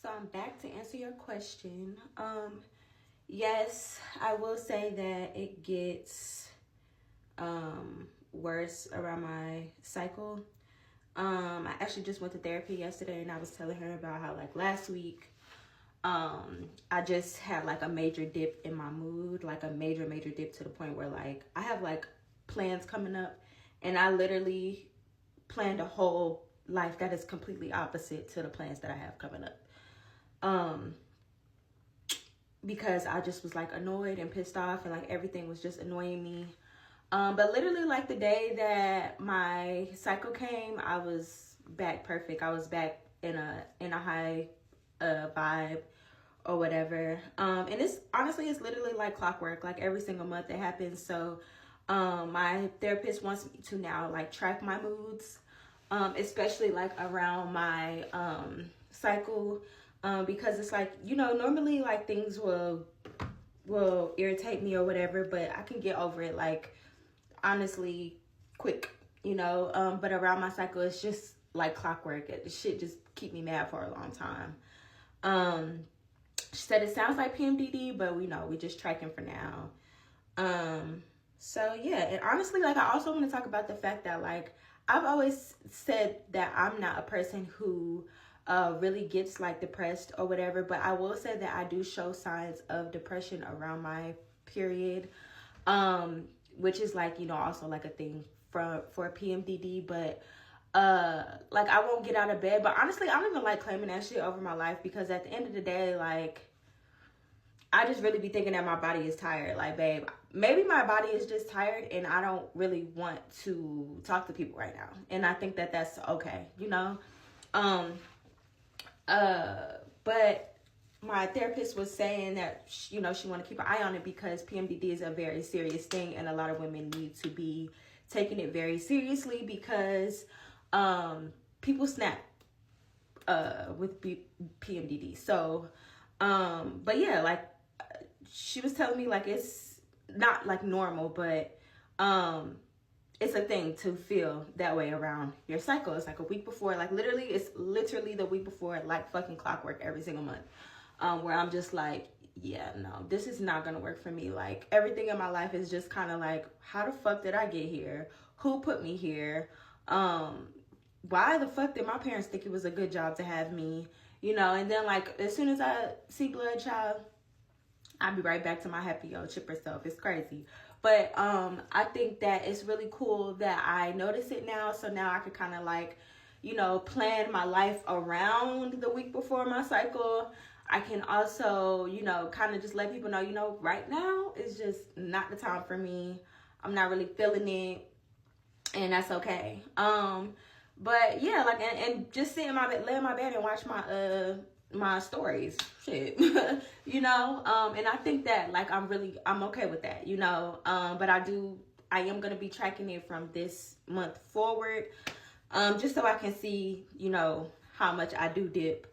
So I'm back to answer your question. Yes, I will say that it gets worse around my cycle. I actually just went to therapy yesterday, and I was telling her about how like last week, I just had like a major dip in my mood, like a major dip to the point where like I have like plans coming up, and I literally planned a whole life that is completely opposite to the plans that I have coming up. Because I just was like annoyed and pissed off, and like everything was just annoying me. But literally like the day that my cycle came, I was back perfect. I was back in a high vibe or whatever. And it's honestly, it's literally like clockwork. Like every single month it happens. So my therapist wants me to now like track my moods, especially like around my cycle, because it's like, you know, normally like things will irritate me or whatever, but I can get over it like honestly quick, you know. But around my cycle it's just like clockwork. The shit just keep me mad for a long time. She said it sounds like pmdd, but we know we're just tracking for now. So yeah, and honestly, like I also want to talk about the fact that like I've always said that I'm not a person who really gets like depressed or whatever, but I will say that I do show signs of depression around my period, which is like, you know, also like a thing for PMDD. But like I won't get out of bed, but honestly I don't even like claiming that shit over my life, because at the end of the day, like I just really be thinking that my body is tired. Like, babe, maybe my body is just tired and I don't really want to talk to people right now, and I think that that's okay, you know. But my therapist was saying that, you know, she want to keep an eye on it because PMDD is a very serious thing, and a lot of women need to be taking it very seriously, because people snap with PMDD. So, but yeah, like she was telling me like it's not like normal, but it's a thing to feel that way around your cycle. It's like a week before, like literally, it's literally the week before, like fucking clockwork every single month, where I'm just like, yeah, no, this is not gonna work for me. Like everything in my life is just kind of like, how the fuck did I get here? Who put me here? Why the fuck did my parents think it was a good job to have me? You know, and then like as soon as I see blood, child, I'll be right back to my happy old chipper self. It's crazy. But I think that it's really cool that I notice it now. So now I can kind of like, you know, plan my life around the week before my cycle. I can also, you know, kind of just let people know, you know, right now is just not the time for me. I'm not really feeling it, and that's okay. But yeah, like, and just sit in my bed, lay in my bed and watch my stories, shit. You know, and I think that like I'm okay with that, you know. But I am gonna be tracking it from this month forward, just so I can see, you know, how much I do dip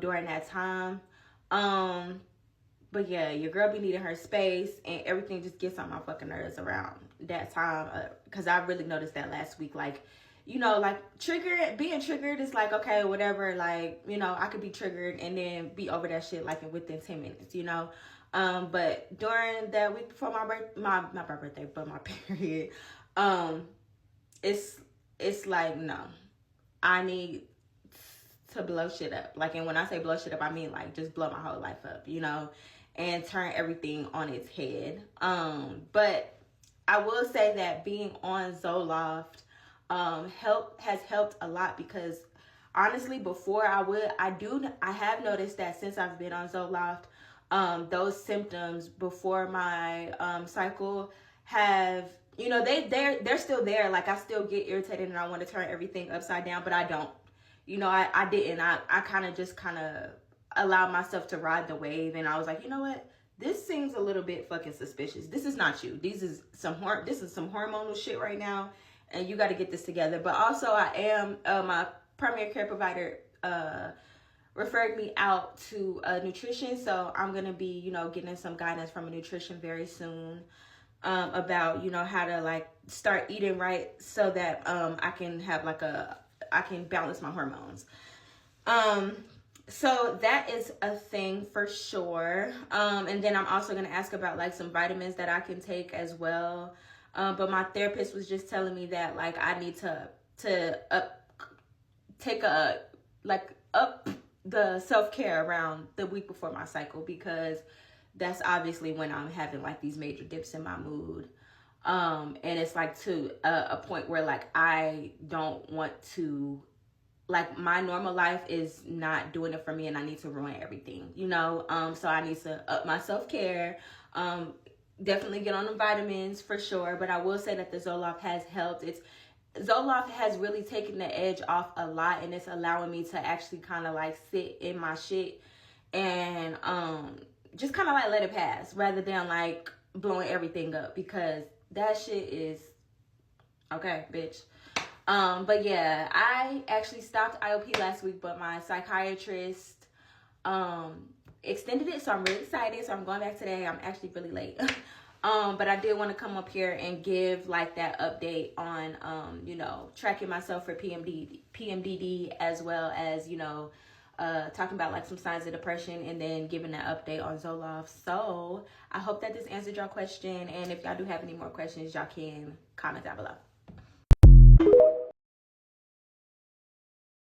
during that time. But yeah, your girl be needing her space, and everything just gets on my fucking nerves around that time, because I really noticed that last week. Like, you know, like being triggered is like, okay, whatever, like, you know, I could be triggered and then be over that shit like within 10 minutes, you know. But during that week before my not my birthday, but my period, it's like, no, I need to blow shit up. Like, and when I say blow shit up, I mean like just blow my whole life up, you know, and turn everything on its head. But I will say that being on Zoloft has helped a lot, because honestly before I have noticed that since I've been on Zoloft, those symptoms before my cycle have, you know, they're still there. Like I still get irritated and I want to turn everything upside down, but I don't, you know, I didn't. I kind of allowed myself to ride the wave, and I was like, you know what, this seems a little bit fucking suspicious. This is not you. This is some hormonal shit right now, and you got to get this together. But also, I am my primary care provider referred me out to nutrition, so I'm gonna be, you know, getting some guidance from a nutrition very soon, about, you know, how to like start eating right, so that I can have like I can balance my hormones. So that is a thing for sure. And then I'm also gonna ask about like some vitamins that I can take as well. But my therapist was just telling me that like I need to take a like up the self-care around the week before my cycle, because that's obviously when I'm having like these major dips in my mood. And it's like to a point where like I don't want to, like my normal life is not doing it for me and I need to ruin everything, you know? So I need to up my self-care, definitely get on the vitamins for sure. But I will say that the Zoloft has helped. Zoloft has really taken the edge off a lot, and it's allowing me to actually kind of like sit in my shit and just kind of like let it pass rather than like blowing everything up, because that shit is okay, bitch. But yeah, I actually stopped IOP last week, but my psychiatrist extended it, so I'm really excited. So I'm going back today. I'm actually really late. But I did want to come up here and give like that update on you know, tracking myself for PMDD, as well as, you know, talking about like some signs of depression, and then giving an update on Zoloft. So I hope that this answered y'all question, and if y'all do have any more questions, y'all can comment down below.